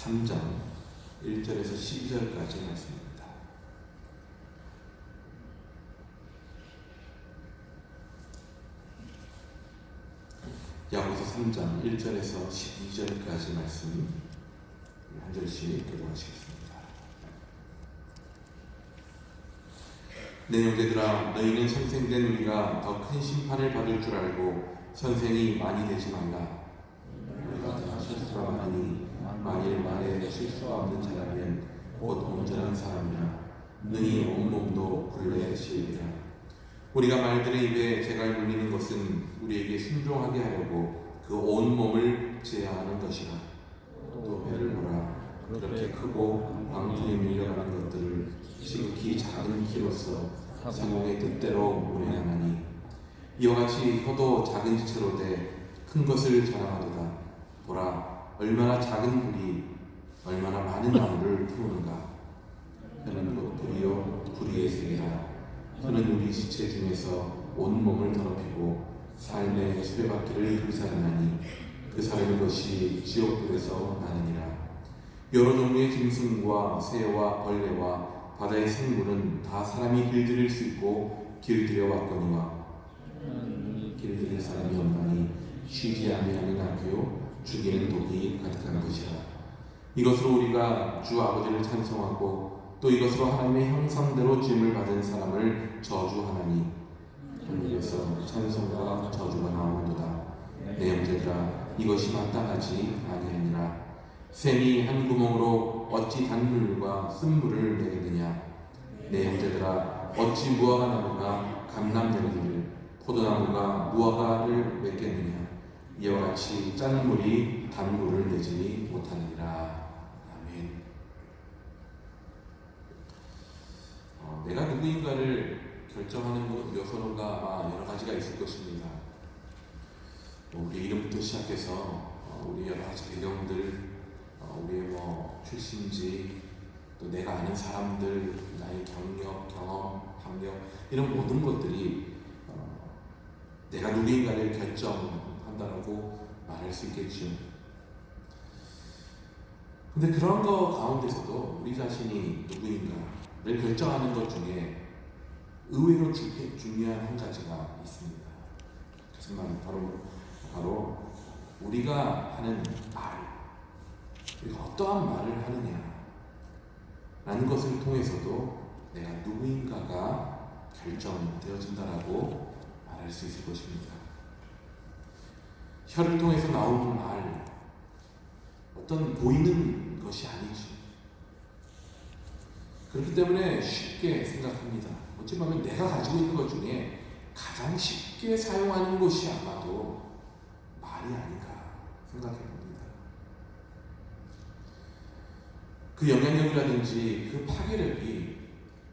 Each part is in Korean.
3장 1절에서 12절까지 말씀입니다. 야고보서 3장 1절에서 12절까지 말씀 한 절씩 교독하시겠습니다. 내 형제들아, 너희는 선생된 우리가 더 큰 심판을 받을 줄 알고 선생이 많이 되지 말라. 우리가 다 실수가 많으니 만일 말에 실수가 없는 자라면 곧 온전한 사람이라 능히 온몸도 굴레에 씌우리라. 우리가 말들의 입에 재갈 물리는 것은 우리에게 순종하게 하려고 그 온몸을 제어하는 것이라. 또 배를 보라. 그렇게 크고 광풍에 밀려가는 것들을 지극히 작은 키로서 상공의 뜻대로 운행하나니 이와 같이 혀도 작은 지체로 돼 큰 것을 자랑하도다. 보라, 얼마나 작은 불이 얼마나 많은 나무를 태우는가. 혀는 곧 불이요 불의의 세계라. 혀는 우리 지체 중에서 온몸을 더럽히고 삶의 수레바퀴를 불살하나니 그 사람의 것이 지옥불에서 나느니라. 여러 종류의 짐승과 새와 벌레와 바다의 생물은 다 사람이 길들일 수 있고 길들여 왔거니와 길들일 사람이 없나니 쉬지 아니하는 악이요 죽이는 독이 가득한 것이라. 이것으로 우리가 주 아버지를 찬송하고 또 이것으로 하나님의 형상대로 지음을 받은 사람을 저주하나니 하늘에서 찬송과 저주가 나오는도다. 내 형제들아, 이것이 마땅하지 아니하니라. 샘이 한 구멍으로 어찌 단물과 쓴물을 내겠느냐. 내 형제들아, 어찌 무화과나무가 감람나무를 포도나무가 무화과를 맺겠느냐. 이와 같이 짠 물이 단물을 내지 못하느니라. 아멘. 내가 누구인가를 결정하는 요소가 아마 여러 가지가 있을 것입니다. 우리 이름부터 시작해서 우리 여러 가지 배경들, 우리의 출신지, 또 내가 아는 사람들, 나의 경력, 경험, 학력, 이런 모든 것들이 내가 누구인가를 결정한다라고 말할 수 있겠죠. 근데 그런 거 가운데서도 우리 자신이 누구인가를 결정하는 것 중에 의외로 중요한 한 가지가 있습니다. 그것은 바로 우리가 하는 말, 우리가 어떠한 말을 하느냐 라는 것을 통해서도 내가 누구인가가 결정되어진다라고 말할 수 있을 것입니다. 혀를 통해서 나오는 말, 어떤 보이는 것이 아니지. 그렇기 때문에 쉽게 생각합니다. 어찌 보면 내가 가지고 있는 것 중에 가장 쉽게 사용하는 것이 아마도 말이 아닌가 생각해 봅니다. 그 영향력이라든지 그 파괴력이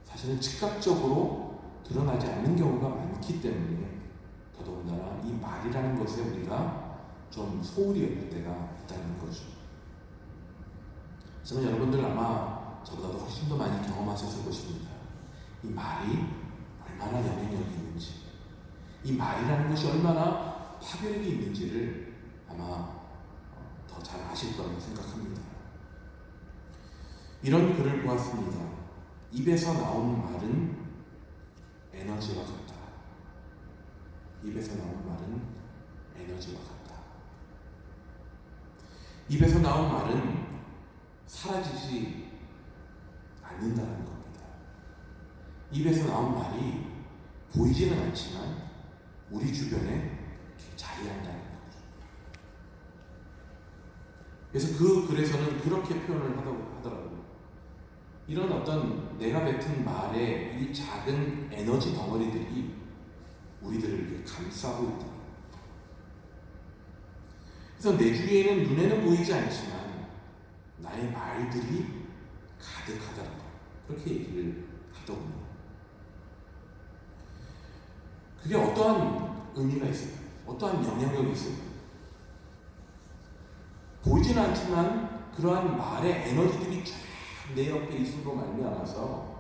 사실은 즉각적으로 드러나지 않는 경우가 많기 때문에 더더군다나 이 말이라는 것에 우리가 좀 소홀히 여길 때가 있다는 거죠. 저는 여러분들 아마 저보다도 훨씬 더 많이 경험하셨을 것입니다. 이 말이 얼마나 영향력이 있는지, 이 말이라는 것이 얼마나 파괴력이 있는지를 아마 더 잘 아실 거라고 생각합니다. 이런 글을 보았습니다. 입에서 나온 말은 에너지와 같다. 입에서 나온 말은 에너지와 같다. 입에서 나온 말은 사라지지 않는다는 겁니다. 입에서 나온 말이 보이지는 않지만 우리 주변에 자리한다는 거죠. 그래서 그 글에서는 그렇게 표현을 하더라고요. 이런 어떤 내가 뱉은 말의 이 작은 에너지 덩어리들이 우리들을 이렇게 감싸고 있다. 그래서 내 주위에는 눈에는 보이지 않지만 나의 말들이 가득하다고 그렇게 얘기를 하더군요. 그게 어떠한 의미가 있을까요? 어떠한 영향력이 있을까요? 보이지는 않지만 그러한 말의 에너지들이 쫙 내 옆에 있음으로 말미암아서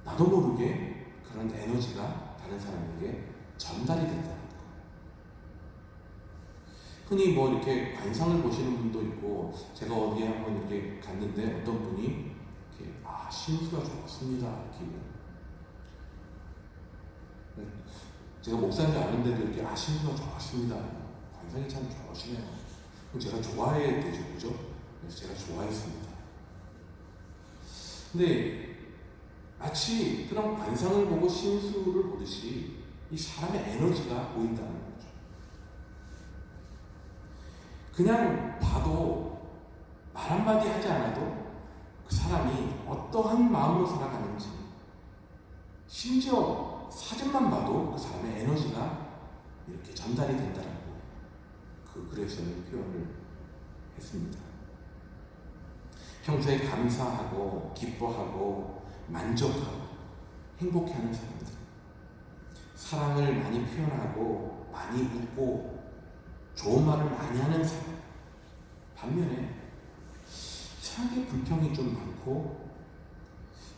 나도 모르게 그런 에너지가 다른 사람에게 전달이 된다는 거예요. 흔히 뭐 이렇게 관상을 보시는 분도 있고, 제가 어디에 한번 이렇게 갔는데 어떤 분이 이렇게 신수가 좋습니다 이렇게. 제가 목사인지 아는데도 이렇게 신수가 좋습니다, 관상이 참 좋으시네요. 그럼 제가 좋아해야 되죠, 그죠? 그래서 제가 좋아했습니다. 근데 마치 그런 관상을 보고 신수를 보듯이 이 사람의 에너지가 보인다는 거죠. 그냥 봐도 말 한마디 하지 않아도 그 사람이 어떠한 마음으로 살아가는지, 심지어 사진만 봐도 그 사람의 에너지가 이렇게 전달이 된다라고 그 글에서는 표현을 했습니다. 평소에 감사하고 기뻐하고 만족하고 행복해하는 사람들, 사랑을 많이 표현하고 많이 웃고 좋은 말을 많이 하는 사람, 반면에 이상하게 불평이 좀 많고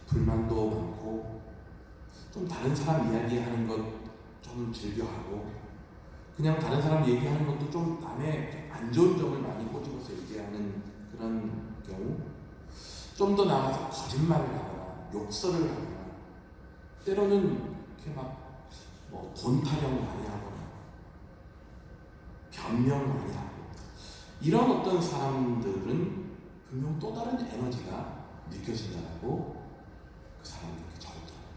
불만도 많고 좀 다른 사람 이야기하는 것 좀 즐겨하고 그냥 다른 사람 얘기하는 것도 좀 남의 안 좋은 점을 많이 꼬집어서 얘기하는 그런 경우, 좀 더 나아가서 거짓말을 하거나 욕설을 하거나 때로는 이렇게 막 돈 타령 많이 하거나 변명 많이 하고, 이런 어떤 사람들은 분명 또 다른 에너지가 느껴진다고 그 사람이 이렇게 적었더라고요.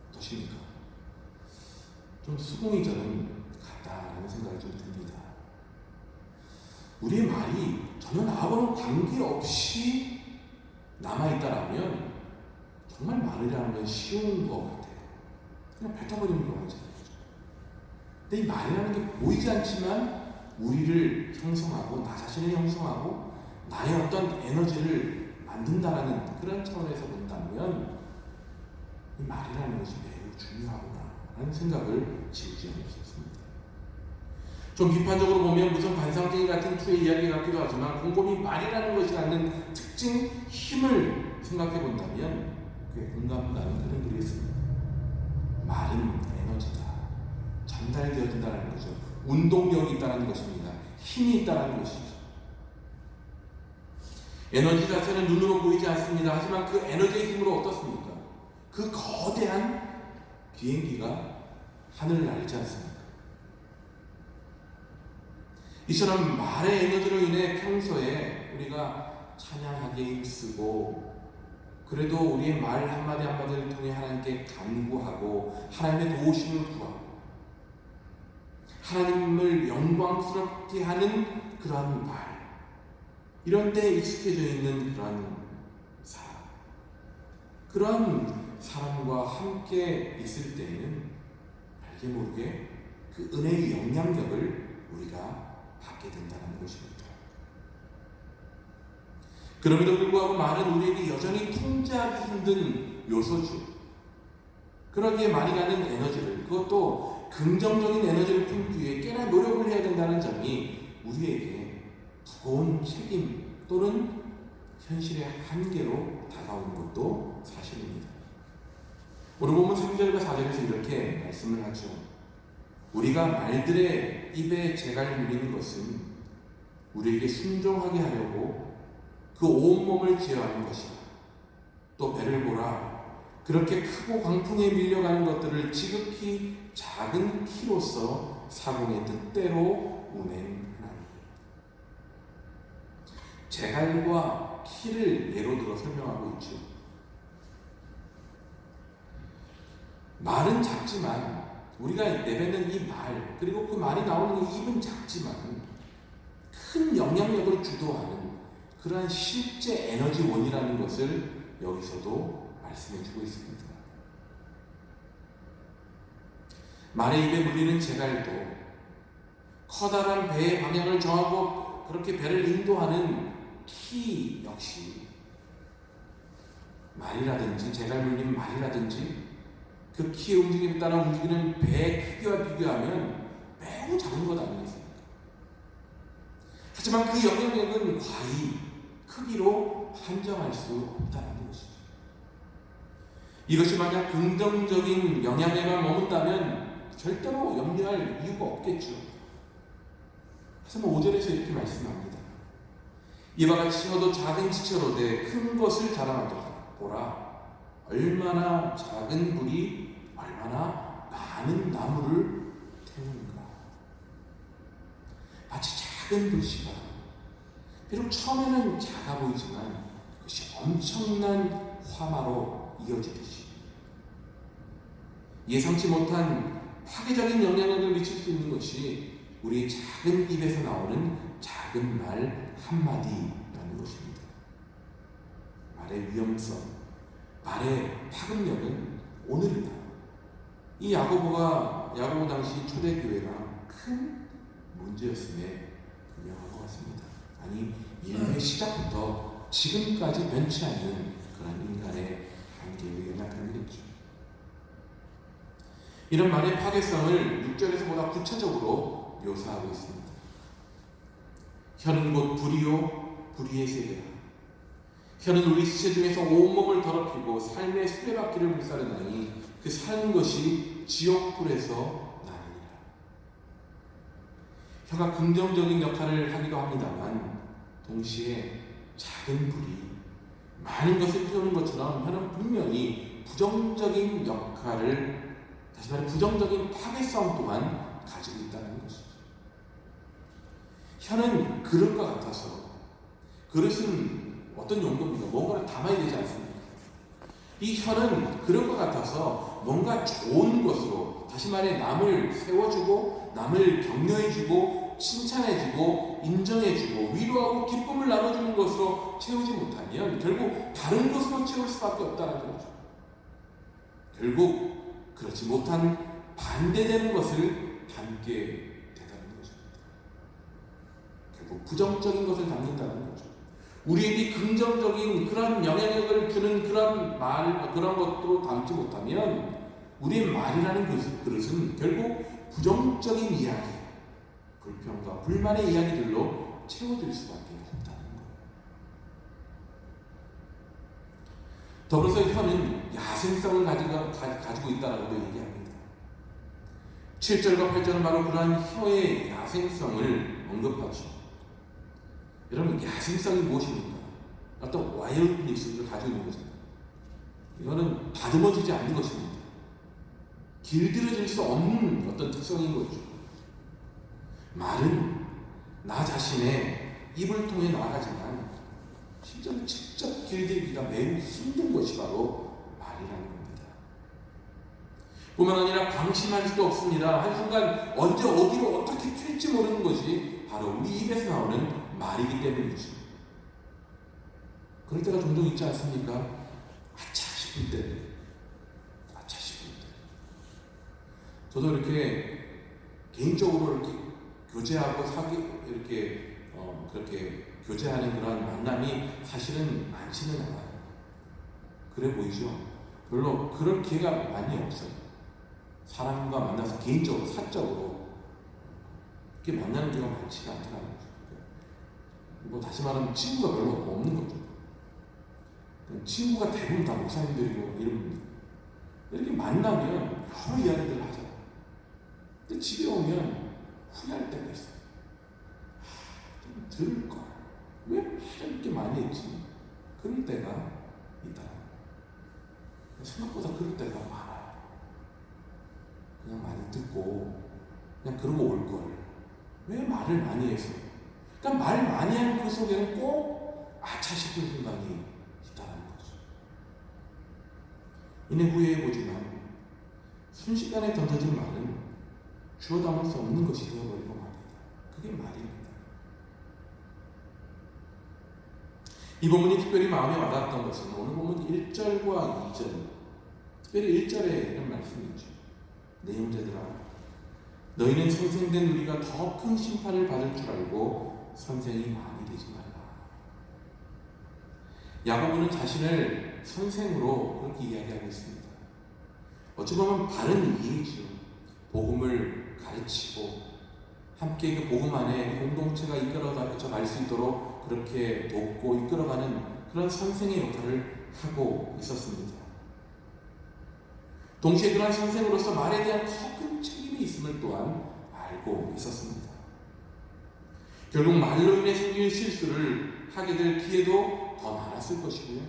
어떠십니까? 좀 수긍이 저는 같다라는 생각이 좀 듭니다. 우리의 말이 전혀 나하고는 관계없이 남아있다라면 정말 말이라는 건 쉬운 것 같아요. 그냥 뱉어버리는 거 같아요. 근데 이 말이라는 게 보이지 않지만 우리를 형성하고 나 자신을 형성하고 나의 어떤 에너지를 만든다라는 그런 차원에서 본다면 이 말이라는 것이 매우 중요하구나라는 생각을 지우지 않을 수 있습니다. 좀 비판적으로 보면 무슨 관상쟁이 같은 투의 이야기 같기도 하지만 곰곰이 말이라는 것이 갖는 특징, 힘을 생각해 본다면 그게 공감가는 그런 글이 있습니다. 말은 에너지다. 전달되어진다는 거죠. 운동력이 있다는 것입니다. 힘이 있다는 것이죠. 에너지 자체는 눈으로 보이지 않습니다. 하지만 그 에너지의 힘으로 어떻습니까? 그 거대한 비행기가 하늘을 날지 않습니까? 이처럼 말의 에너지로 인해 평소에 우리가 찬양하기에 힘쓰고, 그래도 우리의 말 한마디 한마디를 통해 하나님께 간구하고 하나님의 도우심을 구하고 하나님을 영광스럽게 하는 그러한 말, 이런 데에 익숙해져 있는 그러한 사람, 그런 사람과 함께 있을 때에는 알게 모르게 그 은혜의 영향력을 우리가 받게 된다는 것입니다. 그럼에도 불구하고 말은 우리에게 여전히 통제하기 힘든 요소죠. 그러기에 말이 갖는 에너지를, 그것도 긍정적인 에너지를 품기 위해 꽤나 노력을 해야 된다는 점이 우리에게 무거운 책임 또는 현실의 한계로 다가오는 것도 사실입니다. 오늘 보면 3절과 4절에서 이렇게 말씀을 하죠. 우리가 말들의 입에 재갈 물리는 것은 우리에게 순종하게 하려고 그 온몸을 제어하는 것이다. 또 배를 보라. 그렇게 크고 광풍에 밀려가는 것들을 지극히 작은 키로서 사공의 뜻대로 운행하니. 재갈과 키를 예로 들어 설명하고 있죠. 말은 작지만 우리가 내뱉는 이 말, 그리고 그 말이 나오는 이 입은 작지만 큰 영향력을 주도하는 그러한 실제 에너지원이라는 것을 여기서도 말씀해주고 있습니다. 말의 입에 물리는 재갈도 커다란 배의 방향을 정하고 그렇게 배를 인도하는 키 역시 말이라든지 재갈 물린 말이라든지 그 키의 움직임에 따라 움직이는 배의 크기와 비교하면 매우 작은 것 아니겠습니까? 하지만 그 영향력은 과히 크기로 한정할 수 없다는 것이죠. 이것이 만약 긍정적인 영향에만 머문다면 절대로 염려할 이유가 없겠죠. 하지만 5절에서 이렇게 말씀합니다. 이와 같이 혀도 작은 지체로 돼 큰 것을 자랑하도다. 보라, 얼마나 작은 불이 얼마나 많은 나무를 태우는가. 마치 작은 불씨가 비록 처음에는 작아 보이지만 그것이 엄청난 화마로 이어지듯이 예상치 못한 파괴적인 영향력을 미칠 수 있는 것이 우리의 작은 입에서 나오는 작은 말 한마디라는 것입니다. 말의 위험성, 말의 파급력은 오늘이다. 이 야고보 당시 초대교회가 큰 문제였음에 분명한 것 같습니다. 아니, 인류의 시작부터 지금까지 변치 않는 그런 인간의 한계의 연약함이겠죠. 이런 말의 파괴성을 6절에서 보다 구체적으로 묘사하고 있습니다. 혀는 곧 불이요 불의의 세계라. 혀는 우리 시체 중에서 온몸을 더럽히고 삶의 수레바퀴를 불사르나니 그 사는 것이 지옥불에서 나느니라. 혀가 긍정적인 역할을 하기도 합니다만 동시에 작은 불이 많은 것을 피우는 것처럼 혀는 분명히 부정적인 역할을, 다시 말해 부정적인 파괴성 또한 가지고 있다는 것이죠. 혀는 그릇과 같아서, 그릇은 어떤 용도입니까? 뭔가를 담아야 되지 않습니까? 이 혀는 그릇과 같아서 뭔가 좋은 것으로, 다시 말해 남을 세워주고 남을 격려해주고 칭찬해주고 인정해주고 위로하고 기쁨을 나눠주는 것으로 채우지 못하면 결국 다른 것으로 채울 수밖에 없다는 거죠. 결국 그렇지 못한 반대되는 것을 담게 되다는 것입니다. 결국 부정적인 것을 담는다는 거죠. 우리에게 긍정적인 그런 영향력을 주는 그런 말, 그런 것도 담지 못하면 우리의 말이라는 그릇은 결국 부정적인 이야기, 불평과 불만의 이야기들로 채워질 수밖에 없다는 거예요. 더불어서 혀는 야생성을 가지고 있다라고도 얘기합니다. 7절과 8절은 바로 그러한 혀의 야생성을 언급하죠. 여러분, 야생성이 무엇입니까? 어떤 와일드니스를 가지고 있는 것입니다. 이거는 다듬어지지 않는 것입니다. 길들여질 수 없는 어떤 특성인 거죠. 말은 나 자신의 입을 통해 나아가지만 실제로 직접 길들이기가 매우 힘든 것이 바로 말이라는 겁니다. 뿐만 아니라 방심할 수도 없습니다. 한순간 언제 어디로 어떻게 튈지 모르는 것이 바로 우리 입에서 나오는 말이기 때문이죠. 그럴 때가 종종 있지 않습니까? 아차 싶을 때. 저도 이렇게 개인적으로 이렇게 교제하고 이렇게 그렇게 교제하는 그런 만남이 사실은 많지는 않아요. 그래 보이죠? 별로 그럴 기회가 많이 없어요. 사람과 만나서 개인적으로, 사적으로 이렇게 만나는 경우가 많지가 않더라고요. 뭐 다시 말하면 친구가 별로 없는 거죠. 친구가 대부분 다 목사님들이고 이런 분들. 이렇게 만나면 여러 이야기들을 하잖아요. 근데 집에 오면 후회할 때가 있어요. 좀 들을 걸. 왜 말을 이렇게 많이 했지? 그럴 때가 있다. 생각보다 그럴 때가 많아요. 그냥 많이 듣고 그냥 그러고 올 걸. 왜 말을 많이 해서? 그러니까 말 많이 하는 그 속에는 꼭 아차 싶은 순간이 있다는 거죠. 이내 후회해보지만 순식간에 던져진 말은 주워 담을 수 없는 것이 되어버리고 말입니다. 그게 말입니다. 이 본문이 특별히 마음에 와닿았던 것은 오늘 본문 1절과 2절, 특별히 1절에 이런 말씀이 있죠. 내 형제들아, 너희는 선생된 우리가 더 큰 심판을 받을 줄 알고 선생이 많이 되지 말라. 야고보는 자신을 선생으로 그렇게 이야기하고 있습니다. 어찌 보면 바른 이해지요. 복음을 가르치고 함께 그 복음 안에 공동체가 이끌어져 갈 수 있도록 그렇게 돕고 이끌어가는 그런 선생의 역할을 하고 있었습니다. 동시에 그런 선생으로서 말에 대한 더 큰 책임이 있음을 또한 알고 있었습니다. 결국 말로 인해 생긴 실수를 하게 될 기회도 더 많았을 것이고요.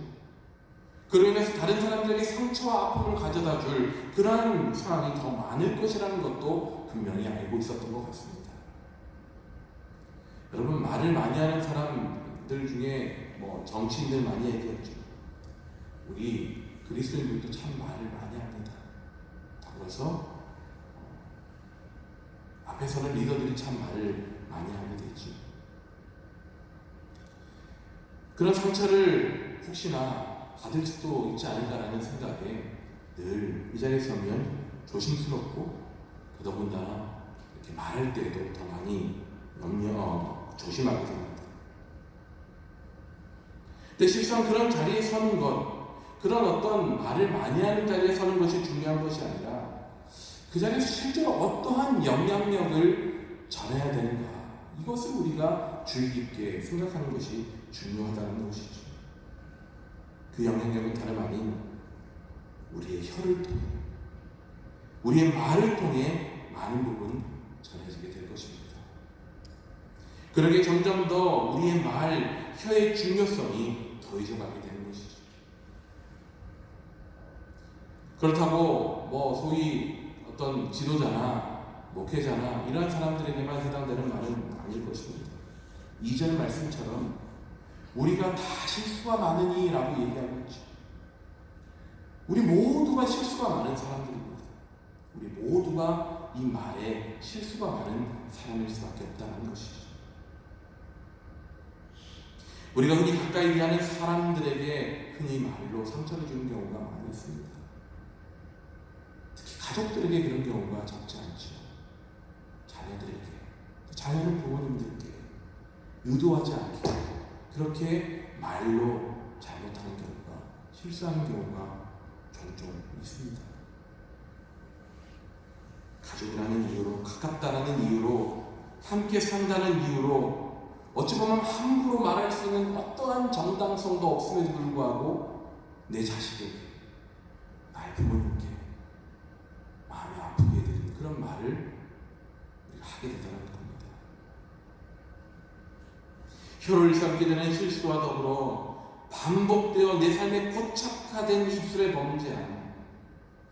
그로 인해서 다른 사람들에게 상처와 아픔을 가져다 줄 그러한 상황이 더 많을 것이라는 것도 분명히 알고 있었던 것 같습니다. 여러분, 말을 많이 하는 사람들 중에 정치인들 많이 얘기했죠. 우리 그리스도인들도 참 말을 많이 합니다. 더불어서 앞에서는 리더들이 참 말을 많이 하게 되죠. 그런 상처를 혹시나 받을 수도 있지 않을까라는 생각에 늘 이 자리에 서면 조심스럽고 더더군다나 이렇게 말할 때에도 더 많이 조심하게 됩니다. 근데 실상 그런 자리에 서는 것, 그런 어떤 말을 많이 하는 자리에 서는 것이 중요한 것이 아니라 그 자리에서 실제로 어떠한 영향력을 전해야 되는가, 이것을 우리가 주의 깊게 생각하는 것이 중요하다는 것이죠. 그 영향력은 다름 아닌 우리의 혀를 통해, 우리의 말을 통해 많은 부분 전해지게 될 것입니다. 그러게 점점 더 우리의 말, 혀의 중요성이 더해져가게 되는 것이죠. 그렇다고 소위 어떤 지도자나 목회자나 이러한 사람들에게만 해당되는 말은 아닐 것입니다. 이전 말씀처럼 우리가 다 실수가 많으니 라고 얘기하고 있죠. 우리 모두가 실수가 많은 사람들입니다. 우리 모두가 이 말에 실수가 많은 사람일 수밖에 없다는 것이죠. 우리가 흔히 가까이 대하는 사람들에게 흔히 말로 상처를 주는 경우가 많이 있습니다. 특히 가족들에게 그런 경우가 적지 않죠. 자녀들에게, 자녀는 부모님들께 의도하지 않게 그렇게 말로 잘못하는 경우가, 실수하는 경우가 종종 있습니다. 가족이라는 이유로, 가깝다라는 이유로, 함께 산다는 이유로 어찌 보면 함부로 말할 수 있는 어떠한 정당성도 없음에도 불구하고 내 자식에게, 나의 부모님께 마음이 아프게 되는 그런 말을 우리가 하게 되더라는 겁니다. 혀를 삼게 되는 실수와 더불어 반복되어 내 삶에 고착화된 입술의 범죄함,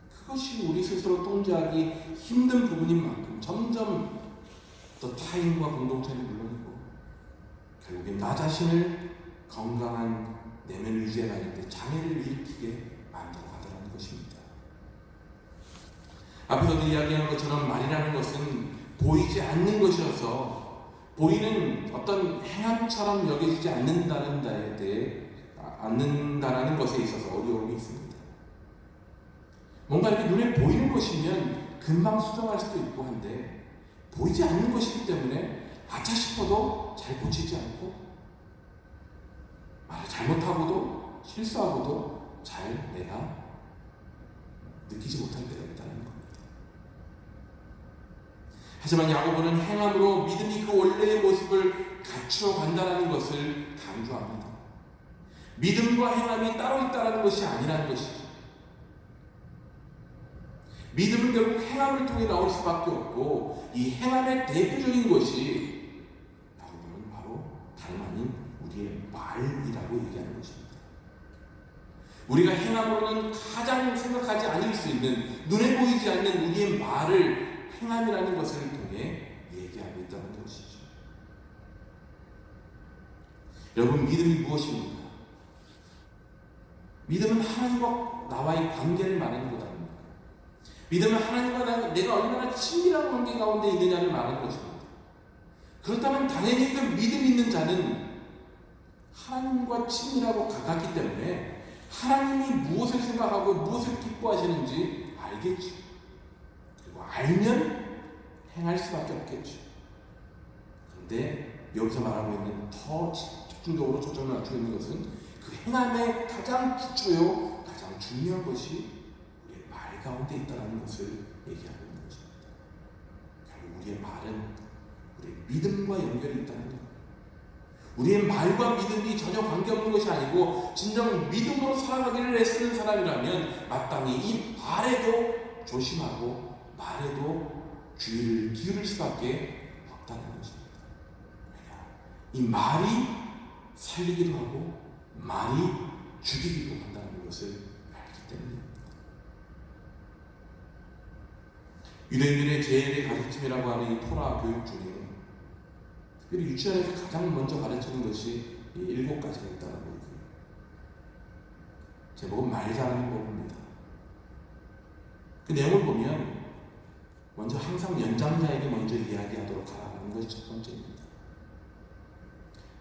그것이 우리 스스로 통제하기 힘든 부분인 만큼 점점 또 타인과 공동체는 물론이고 결국엔 나 자신을 건강한 내면 유지해 나갈 때 장애를 일으키게 만들어 가더라는 것입니다. 앞에서도 이야기한 것처럼 말이라는 것은 보이지 않는 것이어서 보이는 어떤 행함처럼 여겨지지 않는다는 것에 있어서 어려움이 있습니다. 뭔가 이렇게 눈에 보이는 것이면 금방 수정할 수도 있고 한데 보이지 않는 것이기 때문에 아차 싶어도 잘 고치지 않고 말을 잘못하고도 실수하고도 잘 내가 느끼지 못할 때가 있다는 겁니다. 하지만 야고보는 행함으로 믿음이 그 원래의 모습을 갖추어 간다는 것을 강조합니다. 믿음과 행함이 따로 있다는 것이 아니라는 것이죠. 믿음은 결국 행함을 통해 나올 수밖에 없고 이 행함의 대표적인 것이 야고보는 바로 다름 아닌 우리의 말이라고 얘기하는 것입니다. 우리가 행함으로는 가장 생각하지 않을 수 있는, 눈에 보이지 않는 우리의 말을 행함이라는 것을 통해 얘기하고 있다는 것이죠. 여러분, 믿음이 무엇입니까? 믿음은 하나님과 나와의 관계를 말하는 것 아닙니까? 믿음은 하나님과 내가 얼마나 친밀한 관계 가운데 있느냐를 말하는 것입니다. 그렇다면 당연히 그 믿음 있는 자는 하나님과 친밀하고 가깝기 때문에 하나님이 무엇을 생각하고 무엇을 기뻐하시는지 알겠죠. 그리고 알면 행할 수밖에 없겠죠. 그런데 여기서 말하고 있는 더 집중적으로 초점을 맞추고 있는 것은 그 행함의 가장 기초요, 가장 중요한 것이 우리의 말 가운데 있다는 것을 얘기하고 있는 것입니다. 결국 우리의 말은 우리의 믿음과 연결이 있다는 것. 우리의 말과 믿음이 전혀 관계없는 것이 아니고 진정 믿음으로 살아가기를 애쓰는 사람이라면 마땅히 이 말에도 조심하고 말에도 주의를 기울일 수밖에 없다는 것입니다. 왜냐? 이 말이 살리기도 하고 말이 죽이기도 한다는 것을 알기 때문입니다. 유대인들의 제일의 가르침이라고 하는 이 토라 교육 중에 특별히 유치원에서 가장 먼저 가르치는 것이 이 7가지가 있다고 얘기해요. 제목은 말 잘하는 법입니다. 그 내용을 보면 먼저 항상 연장자에게 먼저 이야기하도록 하라는 것이 첫 번째입니다.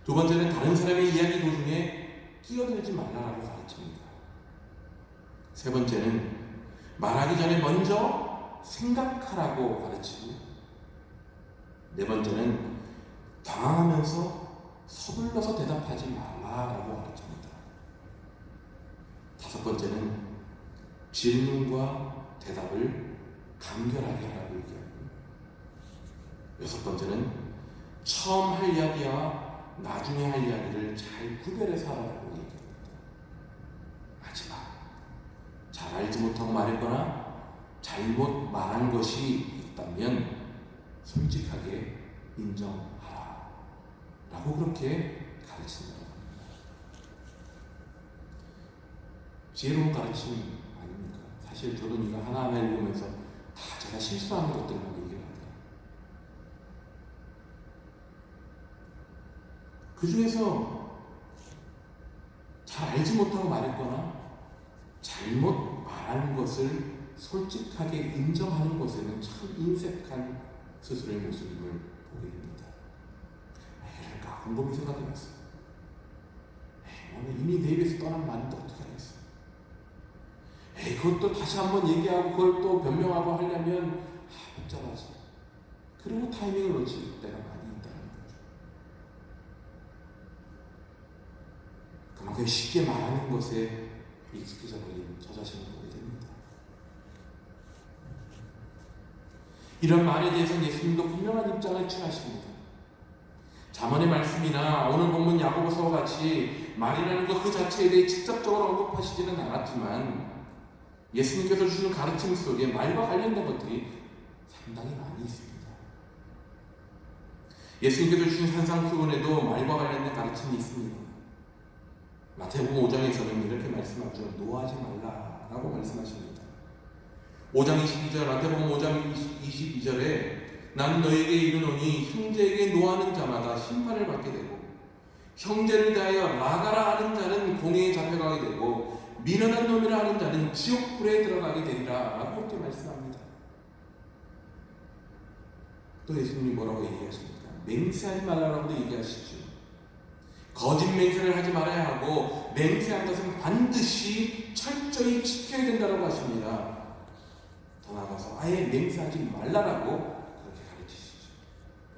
두 번째는 다른 사람의 이야기 도중에 끼어들지 말라라고 가르칩니다. 세 번째는 말하기 전에 먼저 생각하라고 가르치고, 네 번째는 당황하면서 서둘러서 대답하지 말라라고 가르칩니다. 다섯 번째는 질문과 대답을 간결하게 하라고 얘기하고, 여섯 번째는 처음 할 이야기와 나중에 할 이야기를 잘 구별해서 하라고 얘기합니다. 마지막, 잘 알지 못하고 말했거나 잘못 말한 것이 있다면 솔직하게 인정하라 라고 그렇게 가르친다고 합니다. 지혜로운 가르침 아닙니까? 사실 저도 이거 하나하나 읽으면서 다 제가 실수하는 것들만 얘기합니다. 그 중에서 잘 알지 못하고 말했거나 잘못 말한 것을 솔직하게 인정하는 것에는 참 인색한 스스로의 모습임을 보게 됩니다. 그러니까 곰곰이 생각해봤어요. 오늘 이미 내 입에서 떠난 말인데 어떻게 하겠어? 그것도 다시 한번 얘기하고 그걸 또 변명하고 하려면 복잡하지. 그리고 타이밍을 놓칠 때가 많이 있다는 거죠. 그만큼 쉽게 말하는 것에 익숙해져 버린 저 자신을 보게 됩니다. 이런 말에 대해서는 예수님도 분명한 입장을 취하십니다. 잠언의 말씀이나 오늘 본문 야고보서와 같이 말이라는 것 그 자체에 대해 직접적으로 언급하시지는 않았지만 예수님께서 주신 가르침 속에 말과 관련된 것들이 상당히 많이 있습니다. 예수님께서 주신 산상수훈에도 말과 관련된 가르침이 있습니다. 마태복음 5장에서는 이렇게 말씀하죠. 노하지 말라라고 말씀하십니다. 5장 22절, 마태복음 5장 22절에 나는 너에게 이르노니 형제에게 노하는 자마다 심판을 받게 되고 형제를 대하여 나가라 하는 자는 공회에 잡혀가게 되고 미련한 놈이라 하는 자는 지옥불에 들어가게 되리라 라고 이렇게 말씀합니다. 또 예수님이 뭐라고 얘기하십니까? 맹세하지 말라라고도 얘기하시죠. 거짓 맹세를 하지 말아야 하고 맹세한 것은 반드시 철저히 지켜야 된다고 하십니다. 더 나아가서 아예 맹세하지 말라라고 그렇게 가르치시죠.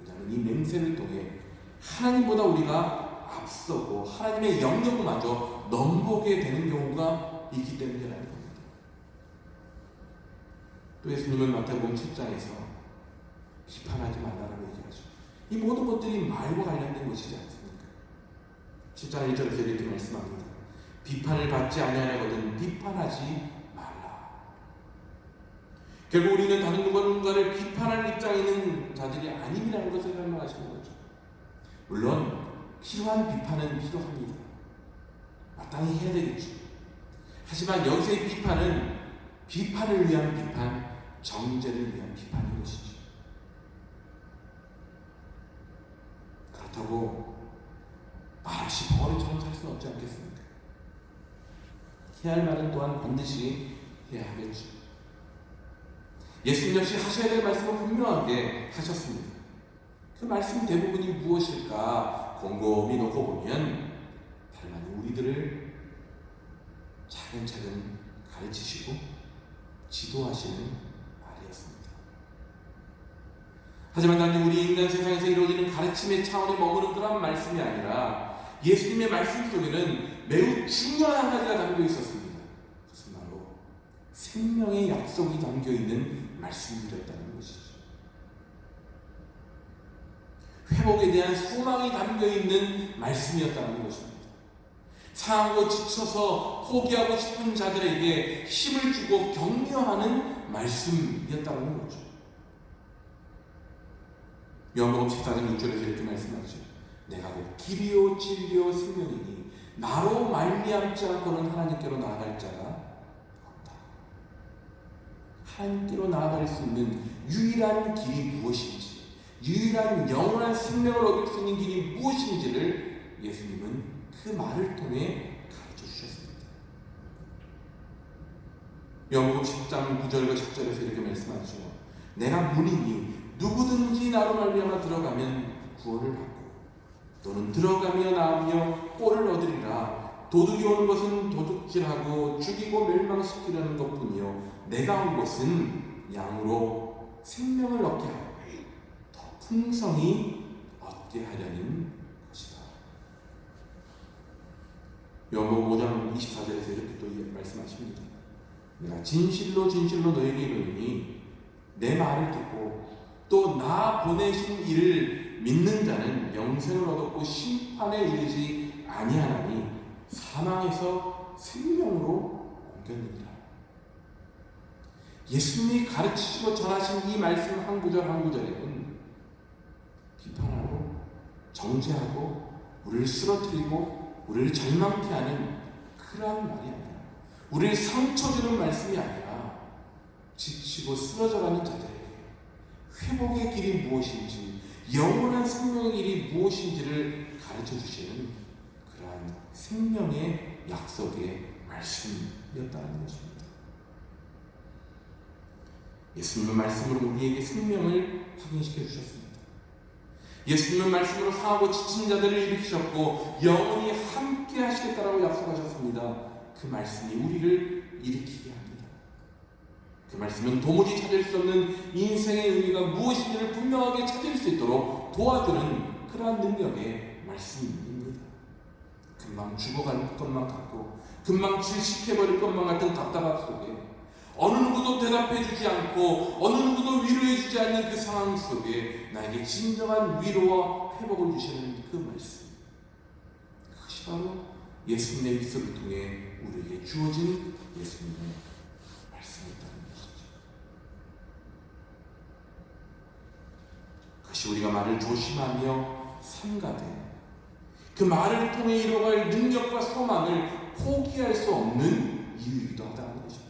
왜냐하면 이 맹세를 통해 하나님보다 우리가 앞서고 하나님의 영역마저 넘보게 되는 경우가 있기 때문이라는 겁니다. 또 예수님은 마태복음 7장에서 비판하지 말라라고 얘기하죠. 이 모든 것들이 말과 관련된 것이지 않습니까? 7장 1절에서 이렇게 말씀합니다. 비판을 받지 아니하려거든 비판하지 말라. 결국 우리는 다른 누군가를 비판할 입장에 있는 자들이 아님이라는 것을 설명하시는 거죠. 물론 필요한 비판은 필요합니다. 마땅히 해야 되겠죠. 하지만 여기서의 비판은 비판을 위한 비판, 정죄를 위한 비판인 것이죠. 그렇다고 말없이 벙어리처럼 살 수는 없지 않겠습니까? 해야 할 말은 또한 반드시 해야 하겠죠. 예수님 역시 하셔야 될 말씀을 분명하게 하셨습니다. 그 말씀 대부분이 무엇일까 곰곰이 놓고 보면 다름 아닌 우리들을 차근차근 가르치시고 지도하시는 말이었습니다. 하지만 단지 우리 인간 세상에서 이루어지는 가르침의 차원에 머무는 그런 말씀이 아니라 예수님의 말씀 속에는 매우 중요한 한 가지가 담겨 있었습니다. 그것은 바로 생명의 약속이 담겨 있는 말씀이었다는 것이죠. 회복에 대한 소망이 담겨 있는 말씀이었다는 것입니다. 상하고 지쳐서 포기하고 싶은 자들에게 힘을 주고 격려하는 말씀이었다는 거죠. 요한복음 14장 6절에서 이렇게 말씀하죠. 내가 곧 길이요 진리요 생명이니 나로 말미암지 않고는 하나님께로 나아갈 자가 없다. 하나님께로 나아갈 수 있는 유일한 길이 무엇인지, 유일한 영원한 생명을 얻을 수 있는 길이 무엇인지를 예수님은 그 말을 통해 가르쳐 주셨습니다. 요한복음 10장 9절과 10절에서 이렇게 말씀하죠. 내가 문이니 누구든지 나로 말미암아 들어가면 구원을 받고 또는 들어가며 나오며 꼴을 얻으리라. 도둑이 오는 것은 도둑질하고 죽이고 멸망시키려는 것뿐이요 내가 온 것은 양으로 생명을 얻게 하여 더 풍성히 얻게 하려는 것이다. 요한복음 5장 24절에서 이렇게 또 말씀하십니다. 내가 진실로 진실로 너에게 이르노니 내 말을 듣고 또 나 보내신 이를 믿는 자는 영생을 얻었고 심판에 이르지 아니하나니 사망에서 생명으로 옮겼느니라. 예수님이 가르치시고 전하신 이 말씀 한 구절 한 구절에는 비판하고 정죄하고 우리를 쓰러뜨리고 우리를 절망케 하는 그러한 말이 아니라, 우리를 상처 주는 말씀이 아니라 지치고 쓰러져가는 자들에게 회복의 길이 무엇인지, 영원한 생명의 길이 무엇인지를 가르쳐 주시는 그러한 생명의 약속의 말씀이었다는 것입니다. 예수님의 말씀으로 우리에게 생명을 확인시켜 주셨습니다. 예수님의 말씀으로 상하고 지친 자들을 일으키셨고 영원히 함께 하시겠다라고 약속하셨습니다. 그 말씀이 우리를 일으키게 합니다. 그 말씀은 도무지 찾을 수 없는 인생의 의미가 무엇인지를 분명하게 찾을 수 있도록 도와주는 그러한 능력의 말씀입니다. 금방 죽어갈 것만 같고 금방 질식해버릴 것만 같은 답답함 속에 어느 누구도 대답해주지 않고 어느 누구도 위로해주지 않는 그 상황 속에 나에게 진정한 위로와 회복을 주시는 그 말씀, 그것이 바로 예수님의 입술을 통해 우리에게 주어진 예수님의 말씀이었다는 것이죠. 그것이 우리가 말을 조심하며 삼가되 그 말을 통해 이뤄갈 능력과 소망을 포기할 수 없는 이유이기도 하다는 것입니다.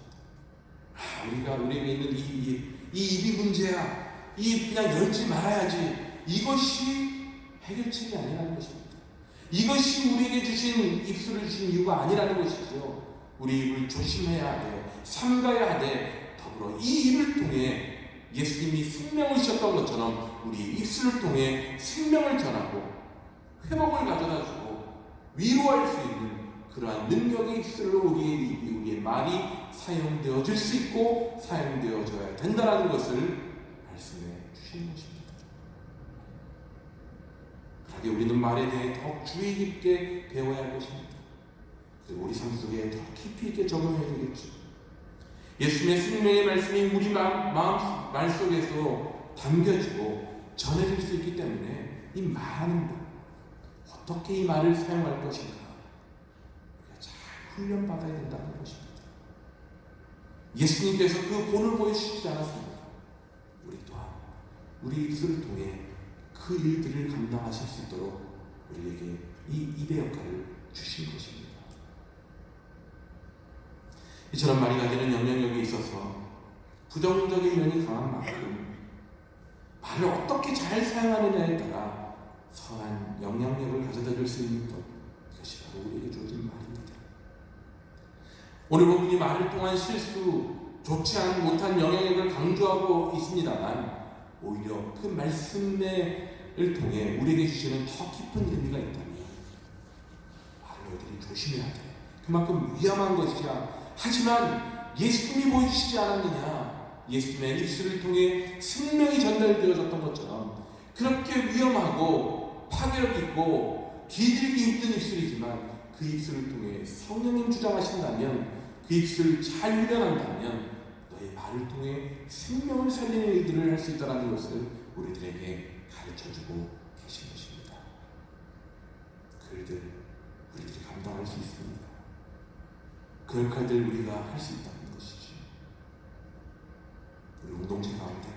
우리에게 있는 이 입이 문제야, 이 그냥 열지 말아야지, 이것이 해결책이 아니라는 것입니다. 이것이 우리에게 주신 입술을 주신 이유가 아니라는 것이죠. 우리 입을 조심해야 돼, 삼가야 돼. 더불어 이 입을 통해 예수님이 생명을 주셨던 것처럼 우리 입술을 통해 생명을 전하고 회복을 가져다 주고 위로할 수 있는 그러한 능력의 입술로 우리의 말이 사용되어질 수 있고 사용되어져야 된다는 것을 말씀해 주시는 것입니다. 그러게 우리는 말에 대해 더욱 주의 깊게 배워야 할 것입니다. 그리고 우리 삶 속에 더 깊이 있게 적용해야 되겠죠. 예수님의 생명의 말씀이 우리 마음 속에서 담겨지고 전해질 수 있기 때문에 이 말하는 것, 어떻게 이 말을 사용할 것인가 우리가 잘 훈련받아야 된다는 것입니다. 예수님께서 그 본을 보여주시지 않았습니다. 우리 또한 우리 입술을 통해 그 일들을 감당하실 수 있도록 우리에게 이 입의 역할을 주신 것입니다. 이처럼 말이 가지는 영향력이 있어서 부정적인 면이 강한 만큼 말을 어떻게 잘 사용하느냐에 따라 선한 영향력을 가져다 줄 수 있는 것, 그것이 바로 우리에게 주어진 말입니다. 오늘 본문이 말을 통한 실수, 좋지 못한 영향력을 강조하고 있습니다만 오히려 그 말씀을 통해 우리에게 주시는 더 깊은 의미가 있다면 말을 너희들이 조심해야 돼, 그만큼 위험한 것이야. 하지만 예수님이 보여주시지 않았느냐, 예수님의 입술을 통해 생명이 전달되어졌던 것처럼 그렇게 위험하고 파괴력 있고 길들이기 힘든 입술이지만 그 입술을 통해 성령님 주장하신다면, 그 입술을 잘 훈련한다면 너의 말을 통해 생명을 살리는 일들을 할 수 있다는 것을 우리들에게 가르쳐주고 계신 것입니다. 그 일들 우리들이 감당할 수 있습니다. 그 역할들 우리가 할 수 있다는 것이지. 우리 공동체 가운데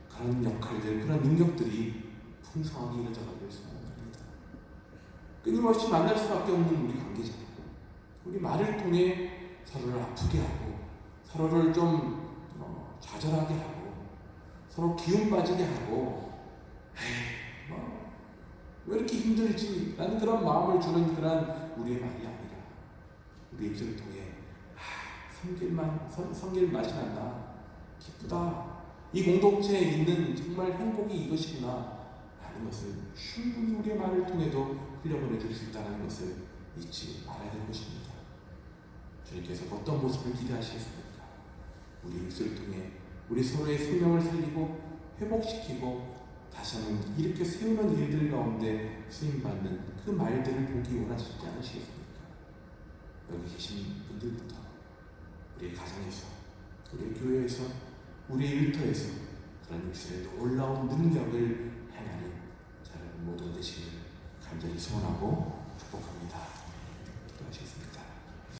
그런 역할들, 그런 능력들이 풍성하게 이루어져 가고 있습니다. 끊임없이 만날 수밖에 없는 우리 관계잖아요. 우리 말을 통해 서로를 아프게 하고 서로를 좀 좌절하게 하고 서로 기운 빠지게 하고 왜 이렇게 힘들지? 라는 그런 마음을 주는 그런 우리의 말이 아니라 우리 입술을 통해 섬길 맛이 난다. 기쁘다. 이 공동체에 있는 정말 행복이 이것이구나 라는 것을 충분히 우리의 말을 통해도 흘려보내줄 수 있다는 것을 잊지 말아야 될 것입니다. 주님께서 어떤 모습을 기대하시겠습니까? 우리 입술을 통해 우리 서로의 생명을 살리고 회복시키고 다시 한번 이렇게 세우는 일들 가운데 쓰임받는 그 말들을 보기 원하시지 않으시겠습니까? 여기 계신 분들부터 우리의 가정에서, 우리의 교회에서, 우리의 일터에서 그런 입술에 놀라운 능력을 행하는 자 여러분 모두가 되시기를 간절히 소원하고 축복합니다.